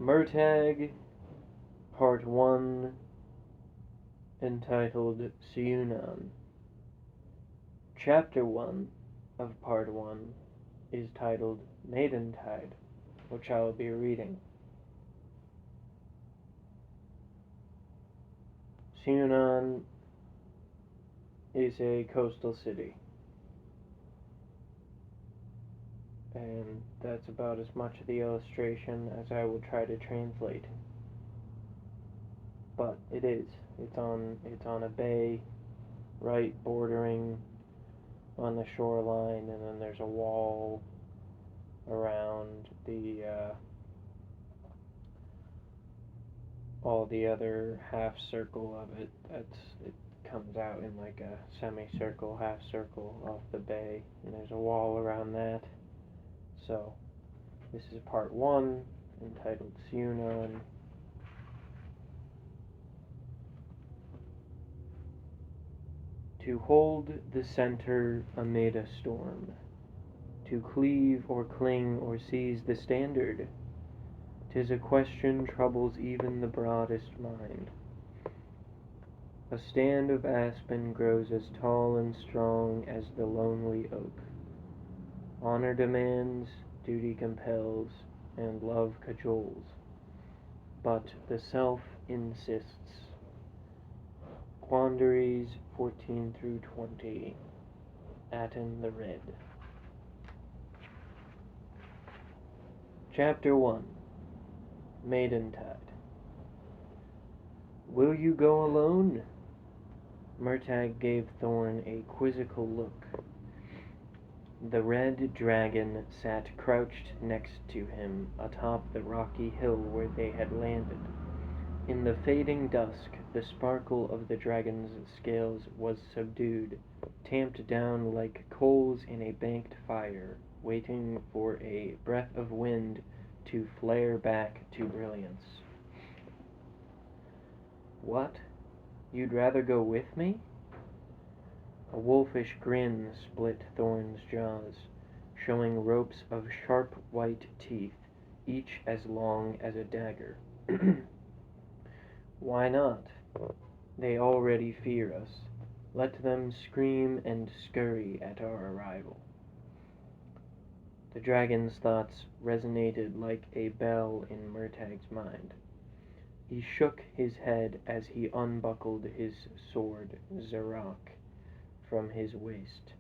Murtagh, Part 1, entitled Ceunon. Chapter 1 of Part 1 is titled Maddentide, which I will be reading. Ceunon is a coastal city, and that's about as much of the illustration as I will try to translate. But it is. It's on a bay, right bordering on the shoreline, and then there's a wall around all the other half circle of it. It comes out in like a semicircle, half circle off the bay, and there's a wall around that. So this is part 1, entitled Ceunon. To hold the center amid a storm, to cleave or cling or seize the standard, 'tis a question troubles even the broadest mind. A stand of aspen grows as tall and strong as the lonely oak. Honor demands, duty compels, and love cajoles, but the self insists. Quandaries 14 through 20. Atten the Red. Chapter 1. Maddentide. Will you go alone? Murtagh gave Thorn a quizzical look. The red dragon sat crouched next to him atop the rocky hill where they had landed. In the fading dusk, the sparkle of the dragon's scales was subdued, tamped down like coals in a banked fire, waiting for a breath of wind to flare back to brilliance. What? You'd rather go with me? A wolfish grin split Thorn's jaws, showing ropes of sharp white teeth, each as long as a dagger. Why not? They already fear us. Let them scream and scurry at our arrival. The dragon's thoughts resonated like a bell in Murtagh's mind. He shook his head as he unbuckled his sword, Zarok, from his waist.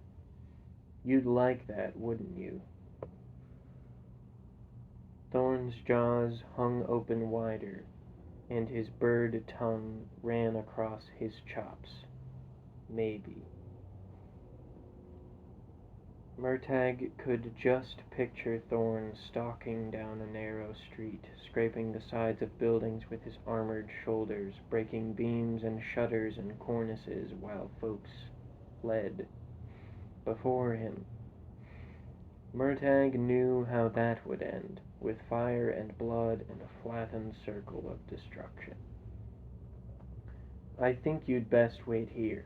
You'd like that, wouldn't you? Thorn's jaws hung open wider, and his bird tongue ran across his chops. Maybe. Murtagh could just picture Thorn stalking down a narrow street, scraping the sides of buildings with his armored shoulders, breaking beams and shutters and cornices while folks fled before him. Murtagh knew how that would end, with fire and blood and a flattened circle of destruction. I think you'd best wait here.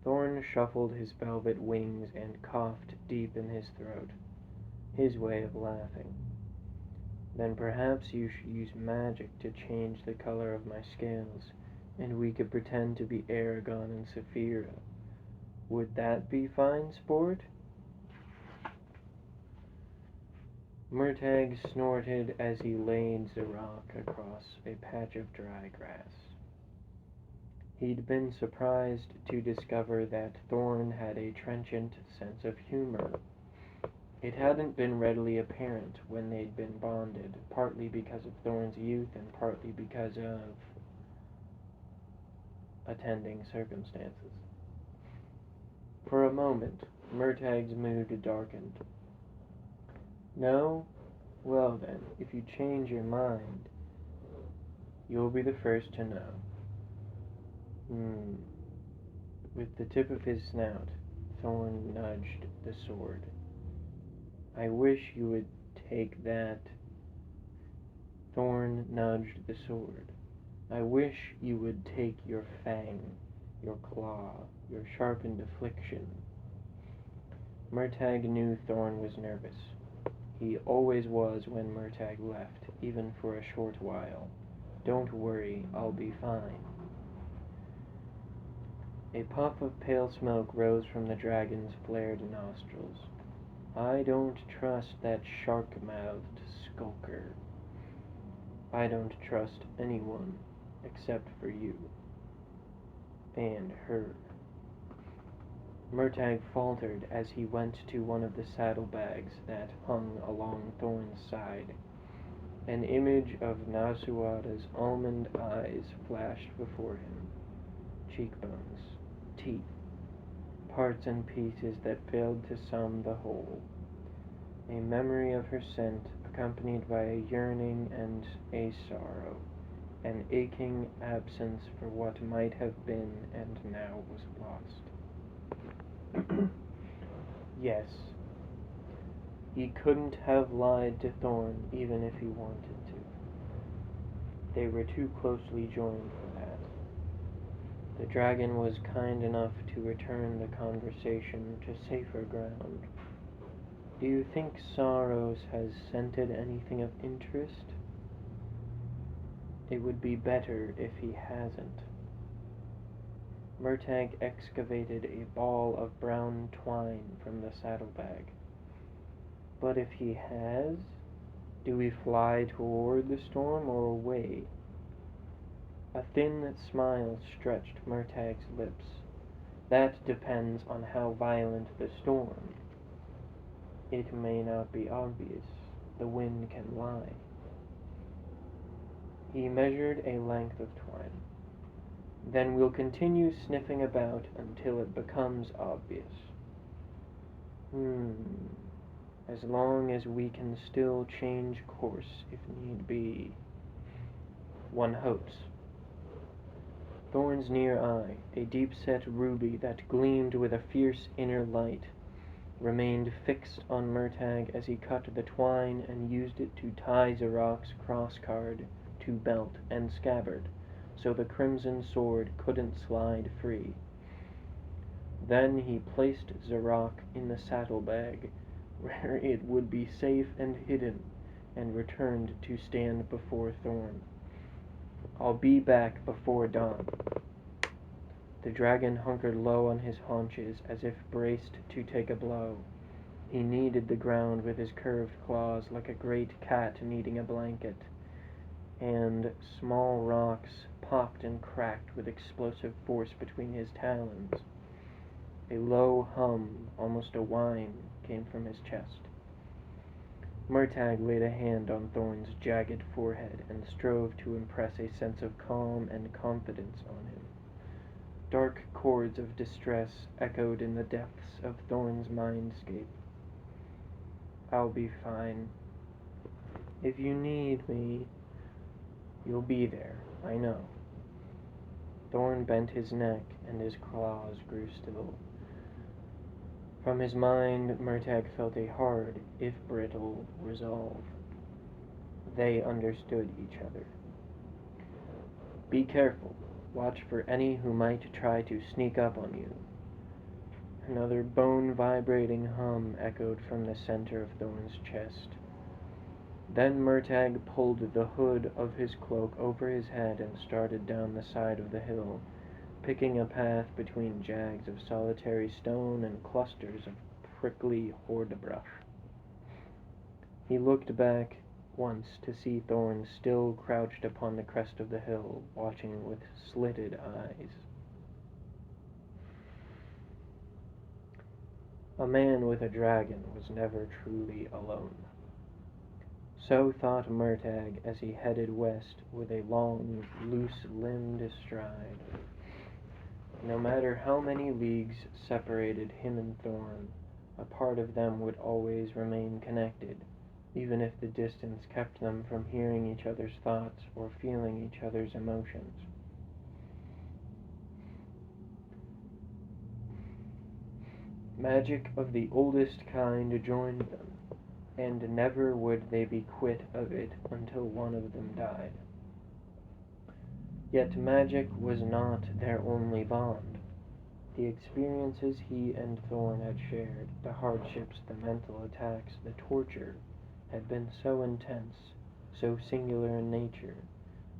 Thorn shuffled his velvet wings and coughed deep in his throat, his way of laughing. Then perhaps you should use magic to change the color of my scales, and we could pretend to be Aragon and Saphira. Would that be fine sport? Murtagh snorted as he laid Zarok across a patch of dry grass. He'd been surprised to discover that Thorn had a trenchant sense of humor. It hadn't been readily apparent when they'd been bonded, partly because of Thorn's youth and partly because of attending circumstances. For a moment, Murtagh's mood darkened. No? Well then, if you change your mind, you'll be the first to know. With the tip of his snout, Thorn nudged the sword. I wish you would take that. Thorn nudged the sword. I wish you would take your fang, your claw, your sharpened affliction. Murtagh knew Thorn was nervous. He always was when Murtagh left, even for a short while. Don't worry, I'll be fine. A puff of pale smoke rose from the dragon's flared nostrils. I don't trust that shark-mouthed skulker. I don't trust anyone except for you. And her. Murtagh faltered as he went to one of the saddlebags that hung along Thorn's side. An image of Nasuada's almond eyes flashed before him. Cheekbones, teeth, parts and pieces that failed to sum the whole. A memory of her scent, accompanied by a yearning and a sorrow, an aching absence for what might have been and now was lost. Yes, he couldn't have lied to Thorn even if he wanted to. They were too closely joined for that. The dragon was kind enough to return the conversation to safer ground. Do you think Saros has scented anything of interest? It would be better if he hasn't. Murtagh excavated a ball of brown twine from the saddlebag. But if he has, do we fly toward the storm or away? A thin smile stretched Murtagh's lips. That depends on how violent the storm. It may not be obvious. The wind can lie. He measured a length of twine. Then we'll continue sniffing about until it becomes obvious. As long as we can still change course if need be. One hopes. Thorn's near eye, a deep-set ruby that gleamed with a fierce inner light, remained fixed on Murtagh as he cut the twine and used it to tie Zarok's cross-card to belt and scabbard, so the crimson sword couldn't slide free. Then he placed Zarok in the saddlebag, where it would be safe and hidden, and returned to stand before Thorn. I'll be back before dawn. The dragon hunkered low on his haunches as if braced to take a blow. He kneaded the ground with his curved claws like a great cat kneading a blanket, and small rocks popped and cracked with explosive force between his talons. A low hum, almost a whine, came from his chest. Murtagh laid a hand on Thorn's jagged forehead and strove to impress a sense of calm and confidence on him. Dark chords of distress echoed in the depths of Thorn's mindscape. I'll be fine. If you need me, you'll be there, I know. Thorn bent his neck, and his claws grew still. From his mind, Murtagh felt a hard, if brittle, resolve. They understood each other. Be careful. Watch for any who might try to sneak up on you. Another bone-vibrating hum echoed from the center of Thorn's chest. Then Murtagh pulled the hood of his cloak over his head and started down the side of the hill, picking a path between jags of solitary stone and clusters of prickly hordebrush. He looked back once to see Thorn still crouched upon the crest of the hill, watching with slitted eyes. A man with a dragon was never truly alone. So thought Murtagh as he headed west with a long, loose-limbed stride. No matter how many leagues separated him and Thorn, a part of them would always remain connected, even if the distance kept them from hearing each other's thoughts or feeling each other's emotions. Magic of the oldest kind joined them, and never would they be quit of it until one of them died. Yet magic was not their only bond. The experiences he and Thorn had shared, the hardships, the mental attacks, the torture, had been so intense, so singular in nature,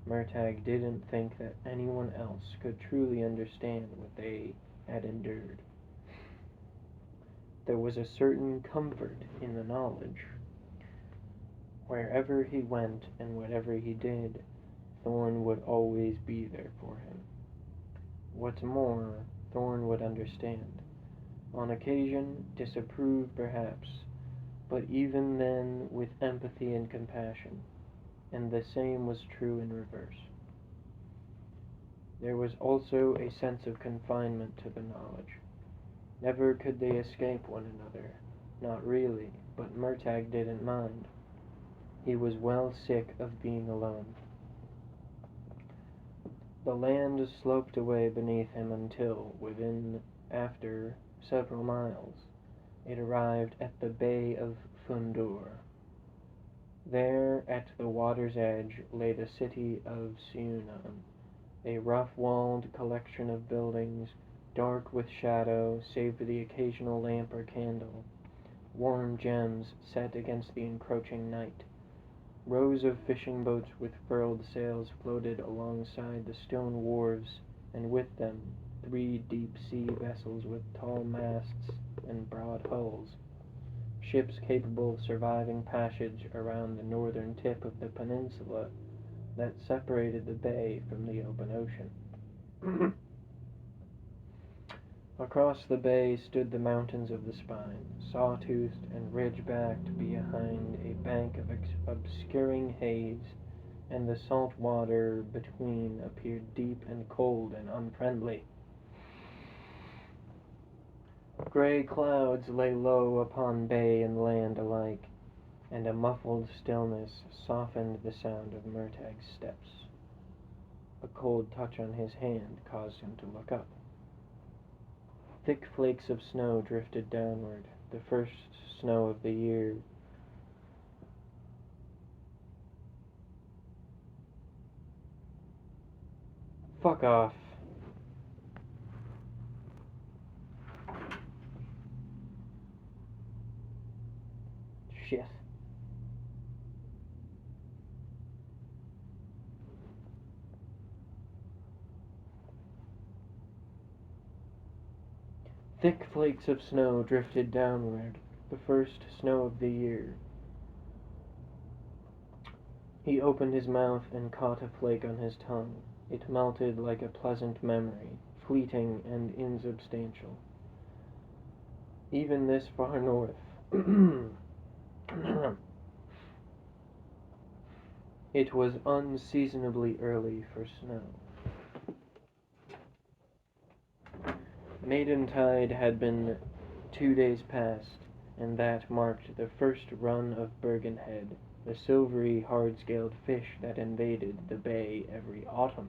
Murtagh didn't think that anyone else could truly understand what they had endured. There was a certain comfort in the knowledge. Wherever he went and whatever he did, Thorn would always be there for him. What's more, Thorn would understand. On occasion, disapprove perhaps, but even then with empathy and compassion, and the same was true in reverse. There was also a sense of confinement to the knowledge. Never could they escape one another, not really, but Murtagh didn't mind. He was well sick of being alone. The land sloped away beneath him until, after several miles, it arrived at the Bay of Fundur. There, at the water's edge, lay the city of Ceunon, a rough-walled collection of buildings, dark with shadow save for the occasional lamp or candle, warm gems set against the encroaching night. Rows of fishing boats with furled sails floated alongside the stone wharves, and with them 3 deep-sea vessels with tall masts and broad hulls, ships capable of surviving passage around the northern tip of the peninsula that separated the bay from the open ocean. Across the bay stood the mountains of the Spine, saw-toothed and ridge-backed behind a bank of obscuring haze, and the salt water between appeared deep and cold and unfriendly. Gray clouds lay low upon bay and land alike, and a muffled stillness softened the sound of Murtagh's steps. A cold touch on his hand caused him to look up. Thick flakes of snow drifted downward, the first snow of the year. Fuck off. Shit. Thick flakes of snow drifted downward, the first snow of the year. He opened his mouth and caught a flake on his tongue. It melted like a pleasant memory, fleeting and insubstantial. Even this far north, it was unseasonably early for snow. Maddentide had been 2 days past, and that marked the first run of Bergenhead, the silvery, hard-scaled fish that invaded the bay every autumn.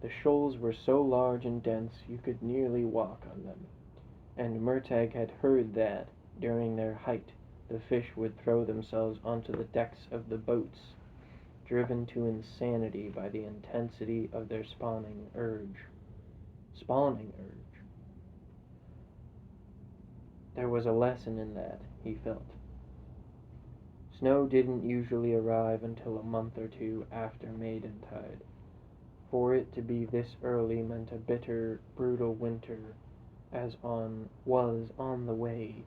The shoals were so large and dense you could nearly walk on them, and Murtagh had heard that, during their height, the fish would throw themselves onto the decks of the boats, driven to insanity by the intensity of their spawning urge. There was a lesson in that, he felt. Snow didn't usually arrive until a month or 2 after Maddentide. For it to be this early meant a bitter, brutal winter was on the way.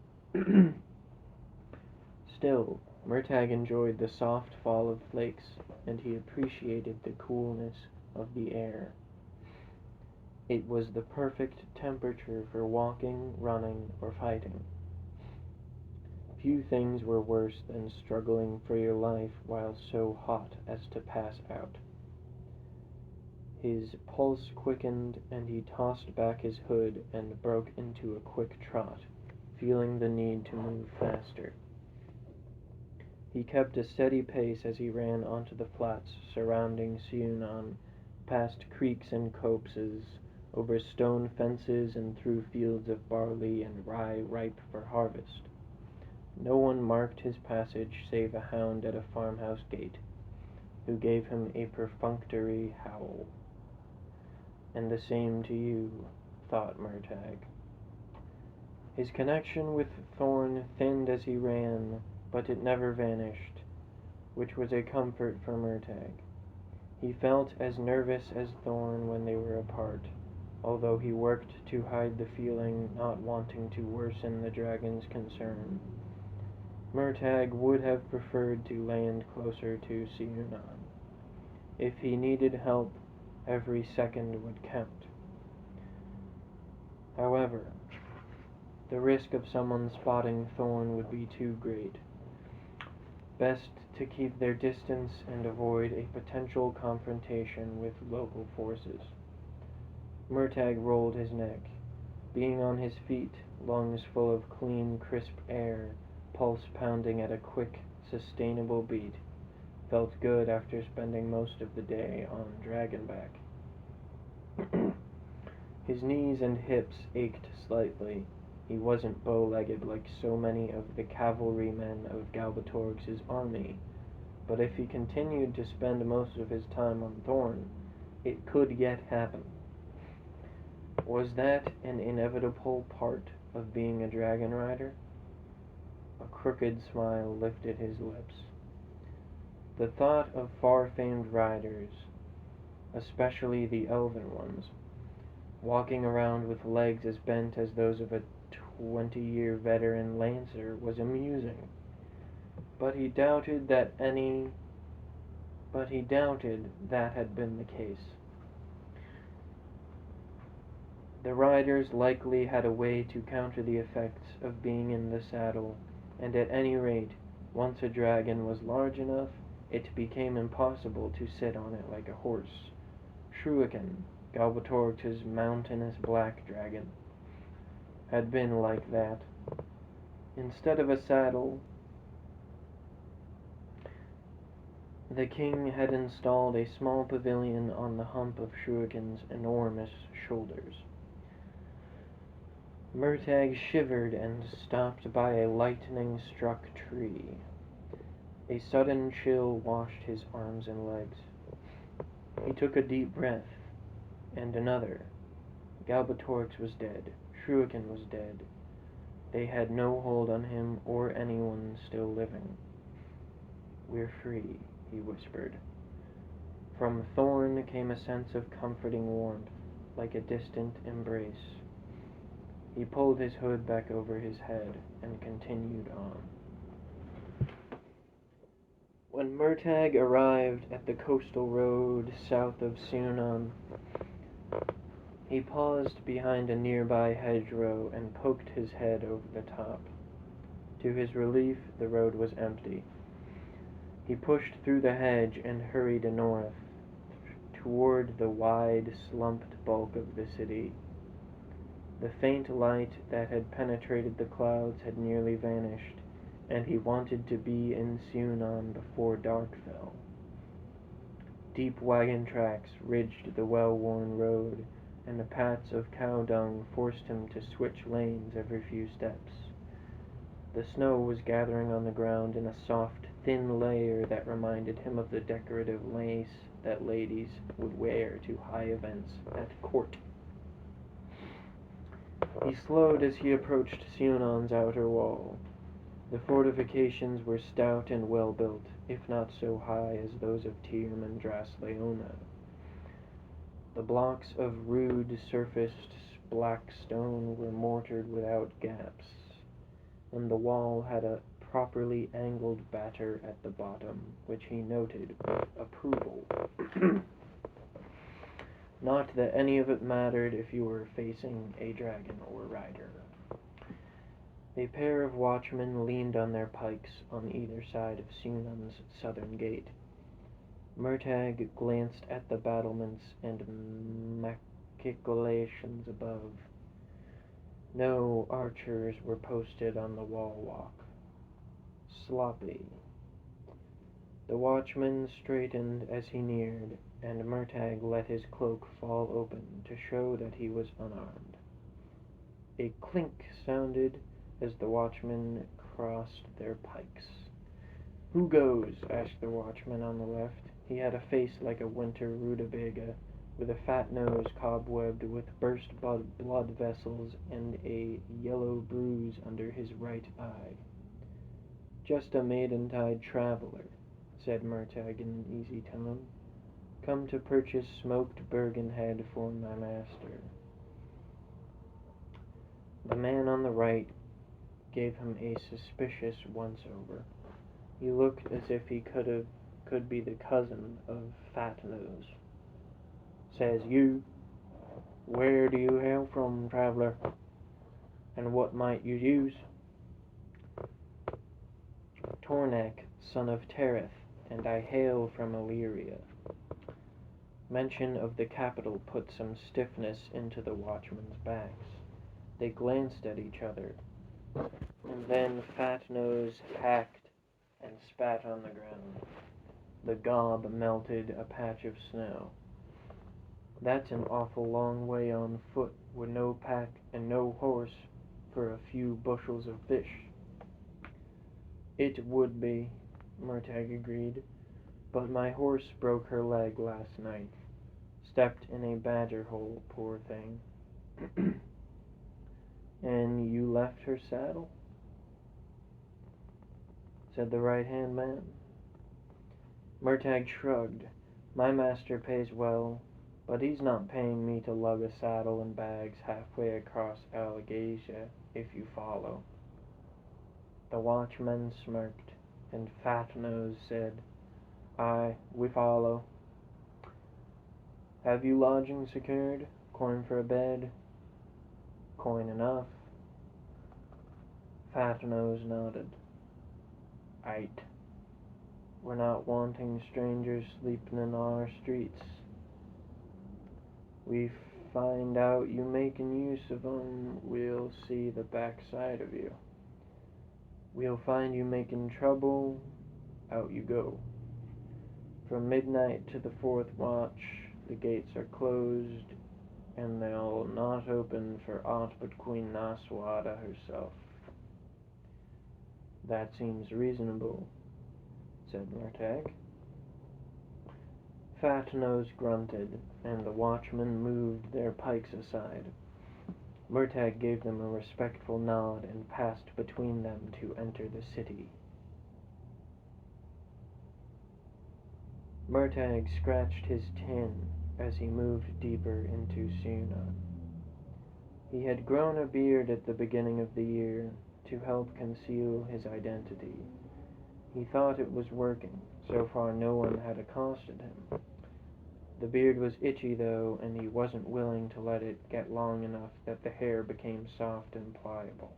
Still, Murtagh enjoyed the soft fall of flakes, and he appreciated the coolness of the air. It was the perfect temperature for walking, running, or fighting. Few things were worse than struggling for your life while so hot as to pass out. His pulse quickened, and he tossed back his hood and broke into a quick trot, feeling the need to move faster. He kept a steady pace as he ran onto the flats surrounding Ceunon, past creeks and copses, over stone fences and through fields of barley and rye ripe for harvest. No one marked his passage save a hound at a farmhouse gate, who gave him a perfunctory howl. And the same to you, thought Murtagh. His connection with Thorn thinned as he ran, but it never vanished, which was a comfort for Murtagh. He felt as nervous as Thorn when they were apart, although he worked to hide the feeling, not wanting to worsen the dragon's concern. Murtagh would have preferred to land closer to Ceunon. If he needed help, every second would count. However, the risk of someone spotting Thorn would be too great. Best to keep their distance and avoid a potential confrontation with local forces. Murtagh rolled his neck. Being on his feet, lungs full of clean, crisp air, pulse pounding at a quick, sustainable beat, felt good after spending most of the day on Dragonback. His knees and hips ached slightly. He wasn't bow-legged like so many of the cavalrymen of Galbatorix's army, but if he continued to spend most of his time on Thorn, it could yet happen. Was that an inevitable part of being a dragon rider? A crooked smile lifted his lips. The thought of far-famed riders, especially the elven ones, walking around with legs as bent as those of a 20-year veteran lancer was amusing, but he doubted that had been the case. The riders likely had a way to counter the effects of being in the saddle, and at any rate, once a dragon was large enough, it became impossible to sit on it like a horse. Ceunon, Galbatorix's mountainous black dragon, had been like that. Instead of a saddle, the king had installed a small pavilion on the hump of Ceuon's enormous shoulders. Murtagh shivered and stopped by a lightning-struck tree. A sudden chill washed his arms and legs. He took a deep breath, and another. Galbatorix was dead. Ceuon was dead. They had no hold on him or anyone still living. "We're free," he whispered. From Thorn came a sense of comforting warmth, like a distant embrace. He pulled his hood back over his head and continued on. When Murtagh arrived at the coastal road south of Ceunon, he paused behind a nearby hedgerow and poked his head over the top. To his relief, the road was empty. He pushed through the hedge and hurried north, toward the wide, slumped bulk of the city. The faint light that had penetrated the clouds had nearly vanished, and he wanted to be in Ceunon before dark fell. Deep wagon tracks ridged the well-worn road, and the pats of cow dung forced him to switch lanes every few steps. The snow was gathering on the ground in a soft, thin layer that reminded him of the decorative lace that ladies would wear to high events at court. He slowed as he approached Ceunon's outer wall. The fortifications were stout and well-built, if not so high as those of Tirm and Dras Leona. The blocks of rude-surfaced black stone were mortared without gaps, and the wall had a properly angled batter at the bottom, which he noted with approval. Not that any of it mattered if you were facing a dragon or rider. A pair of watchmen leaned on their pikes on either side of Ceunon's southern gate. Murtagh glanced at the battlements and machicolations above. No archers were posted on the wall walk. Sloppy. The watchman straightened as he neared, and Murtagh let his cloak fall open to show that he was unarmed. A clink sounded as the watchmen crossed their pikes. "Who goes?" asked the watchman on the left. He had a face like a winter rutabaga, with a fat nose cobwebbed with burst blood vessels and a yellow bruise under his right eye. "Just a Maddentide traveler," said Murtagh in an easy tone, "come to purchase smoked Bergen head for my master." The man on the right gave him a suspicious once-over. He looked as if he could be the cousin of Fat Nose. "Says you, where do you hail from, traveller, and what might you use?" "Tornek, son of Tereth, and I hail from Illyria." Mention of the capital put some stiffness into the watchmen's backs. They glanced at each other, and then Fat Nose hacked and spat on the ground. The gob melted a patch of snow. "That's an awful long way on foot, with no pack and no horse, for a few bushels of fish." "It would be," Murtagh agreed, "but my horse broke her leg last night. Stepped in a badger hole, poor thing." "And you left her saddle?" said the right-hand man. Murtagh shrugged. "My master pays well, but he's not paying me to lug a saddle and bags halfway across Allegasia, if you follow." The watchman smirked, and Fat Nose said, "Aye, we follow." "Have you lodging secured? Coin for a bed?" "Coin enough." Fat Nose nodded. "Aight. We're not wanting strangers sleeping in our streets. We find out you making use of 'em, we'll see the backside of you. We'll find you making trouble, out you go. From midnight to the 4th watch, the gates are closed, and they'll not open for aught but Queen Naswada herself." "That seems reasonable," said Murtagh. Fat Nose grunted, and the watchmen moved their pikes aside. Murtagh gave them a respectful nod and passed between them to enter the city. Murtagh scratched his chin as he moved deeper into Ceunon. He had grown a beard at the beginning of the year to help conceal his identity. He thought it was working. So far no one had accosted him. The beard was itchy, though, and he wasn't willing to let it get long enough that the hair became soft and pliable.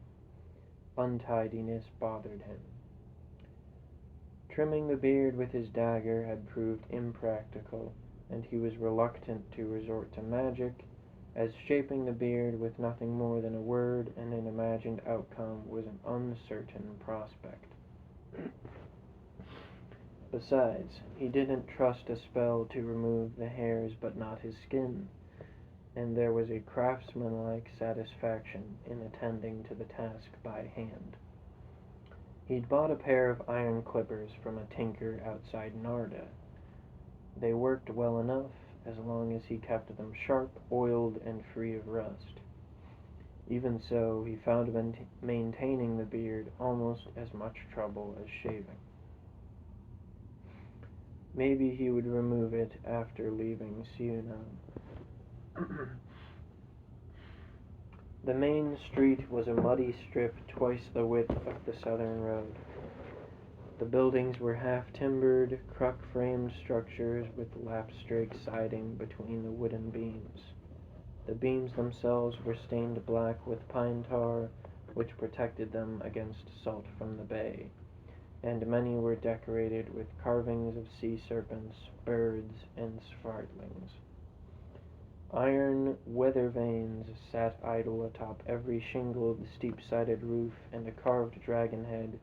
Untidiness bothered him. Trimming the beard with his dagger had proved impractical, and he was reluctant to resort to magic, as shaping the beard with nothing more than a word and an imagined outcome was an uncertain prospect. Besides, he didn't trust a spell to remove the hairs but not his skin, and there was a craftsmanlike satisfaction in attending to the task by hand. He'd bought a pair of iron clippers from a tinker outside Narda. They worked well enough, as long as he kept them sharp, oiled, and free of rust. Even so, he found maintaining the beard almost as much trouble as shaving. Maybe he would remove it after leaving Ceunon. The main street was a muddy strip twice the width of the southern road. The buildings were half-timbered, cruck-framed structures with lapstrake siding between the wooden beams. The beams themselves were stained black with pine tar, which protected them against salt from the bay, and many were decorated with carvings of sea serpents, birds, and svartlings. Iron weather vanes sat idle atop every shingled, steep-sided roof, and a carved dragon head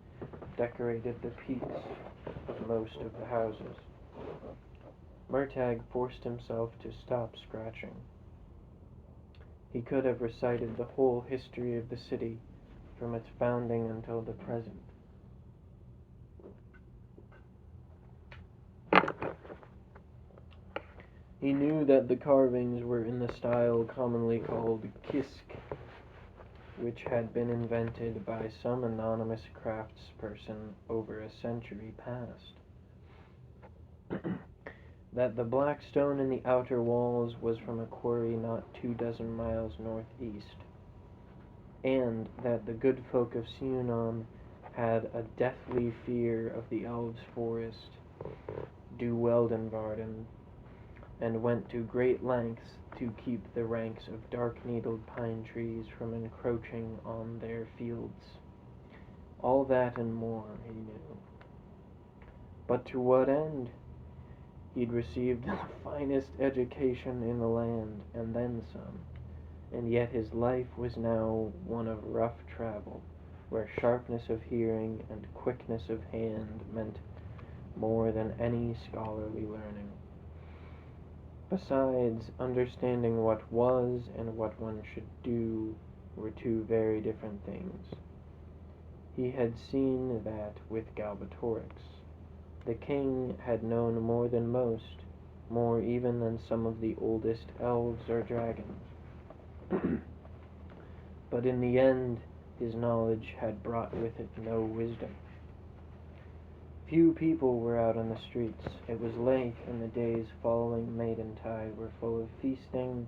decorated the peaks of most of the houses. Murtagh forced himself to stop scratching. He could have recited the whole history of the city, from its founding until the present. He knew that the carvings were in the style commonly called Kisk, which had been invented by some anonymous craftsperson over a century past. That the black stone in the outer walls was from a quarry not 24 miles northeast, and that the good folk of Ceunon had a deathly fear of the elves' forest, Du Weldenvarden, and went to great lengths to keep the ranks of dark-needled pine trees from encroaching on their fields. All that and more he knew. But to what end? He'd received the finest education in the land, and then some, and yet his life was now one of rough travel, where sharpness of hearing and quickness of hand meant more than any scholarly learning. Besides, understanding what was and what one should do were two very different things. He had seen that with Galbatorix. The king had known more than most, more even than some of the oldest elves or dragons. But in the end, his knowledge had brought with it no wisdom. Few people were out on the streets. It was late, and the days following Maddentide were full of feasting,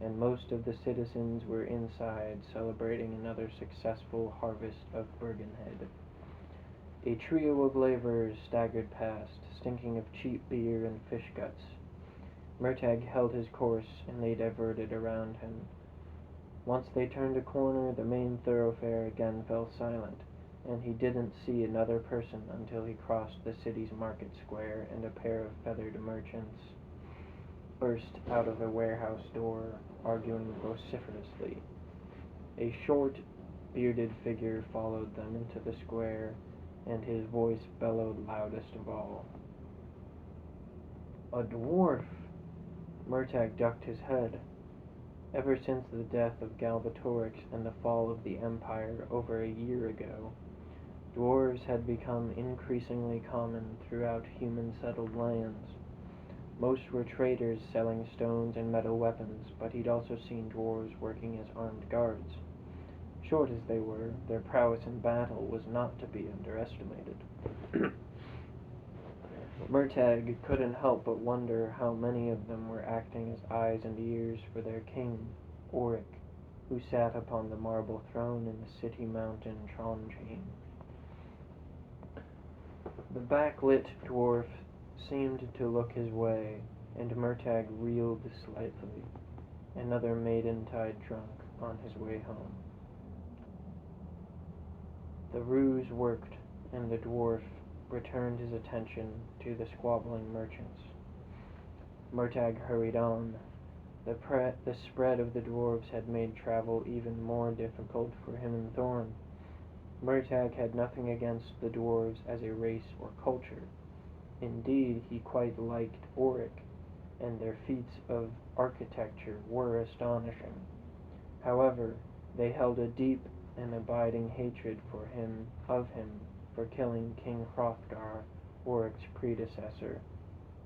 and most of the citizens were inside celebrating another successful harvest of Bergenhead. A trio of laborers staggered past, stinking of cheap beer and fish guts. Murtagh held his course, and they diverted around him. Once they turned a corner, the main thoroughfare again fell silent, and he didn't see another person until he crossed the city's market square, and a pair of feathered merchants burst out of a warehouse door, arguing vociferously. A short, bearded figure followed them into the square, and his voice bellowed loudest of all. "A dwarf!" Murtagh ducked his head. Ever since the death of Galbatorix and the fall of the Empire over a year ago, dwarves had become increasingly common throughout human-settled lands. Most were traders selling stones and metal weapons, but he'd also seen dwarves working as armed guards. Short as they were, their prowess in battle was not to be underestimated. Murtagh couldn't help but wonder how many of them were acting as eyes and ears for their king, Auric, who sat upon the marble throne in the city mountain Tronchain. The backlit dwarf seemed to look his way, and Murtagh reeled slightly, another Maddentide drunk on his way home. The ruse worked, and the dwarf returned his attention to the squabbling merchants. Murtagh hurried on. The spread of the dwarves had made travel even more difficult for him and Thorn. Murtagh had nothing against the dwarves as a race or culture. Indeed, he quite liked Auric, and their feats of architecture were astonishing. However, they held a deep and abiding hatred of him for killing King Hrothgar, Auric's predecessor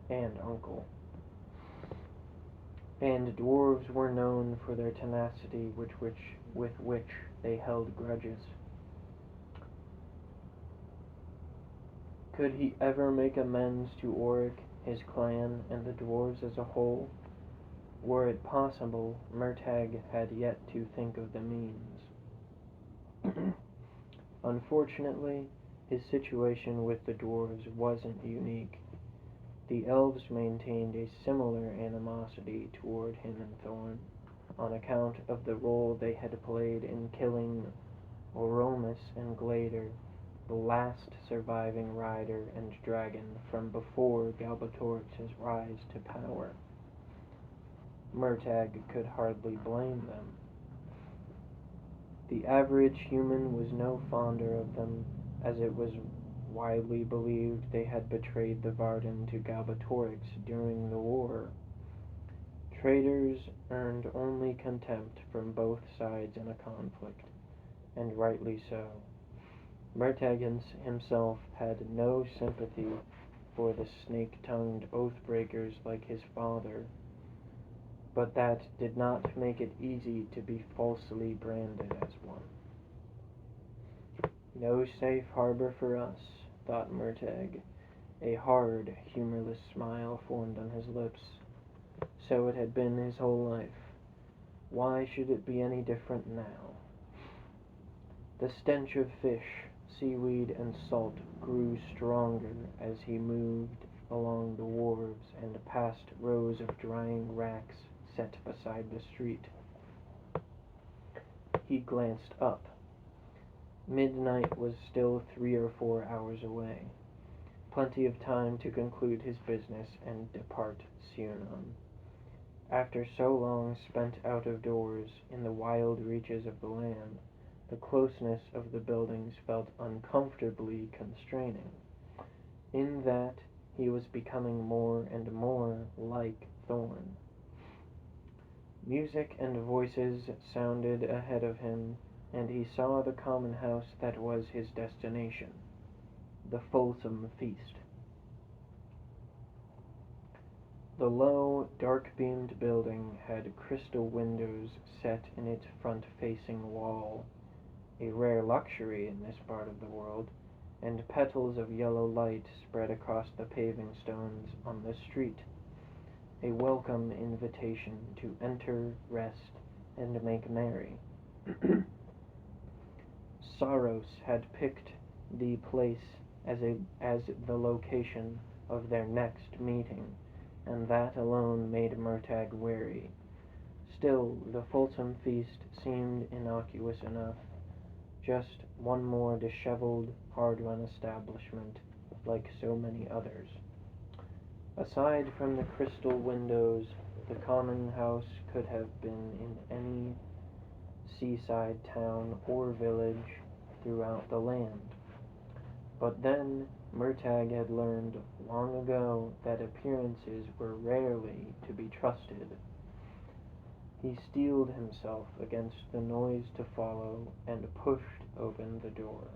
and uncle. And dwarves were known for their tenacity with which they held grudges. Could he ever make amends to Auric, his clan, and the dwarves as a whole? Were it possible, Murtagh had yet to think of the means. Unfortunately, his situation with the dwarves wasn't unique. The elves maintained a similar animosity toward him and Thorn, on account of the role they had played in killing Oromus and Glader, the last surviving rider and dragon from before Galbatorix's rise to power. Murtagh could hardly blame them. The average human was no fonder of them, as it was widely believed they had betrayed the Varden to Galbatorix during the war. Traitors earned only contempt from both sides in a conflict, and rightly so. Murtagh himself had no sympathy for the snake-tongued oath-breakers like his father, but that did not make it easy to be falsely branded as one. No safe harbor for us, thought Murtagh. A hard, humorless smile formed on his lips. So it had been his whole life. Why should it be any different now? The stench of fish, seaweed, and salt grew stronger as he moved along the wharves and past rows of drying racks set beside the street. He glanced up. Midnight was still 3 or 4 hours away. Plenty of time to conclude his business and depart Ceunon. After so long spent out of doors in the wild reaches of the land, the closeness of the buildings felt uncomfortably constraining, in that he was becoming more and more like Thorn. Music and voices sounded ahead of him, and he saw the common house that was his destination, the Fulsome Feast. The low, dark-beamed building had crystal windows set in its front-facing wall, a rare luxury in this part of the world, and petals of yellow light spread across the paving stones on the street, a welcome invitation to enter, rest, and make merry. Saros had picked the place as the location of their next meeting, and that alone made Murtagh wary. Still, the Fulsome Feast seemed innocuous enough, just one more disheveled, hard-run establishment like so many others. Aside from the crystal windows, the common house could have been in any seaside town or village throughout the land. But then Murtagh had learned long ago that appearances were rarely to be trusted. He steeled himself against the noise to follow and pushed open the door.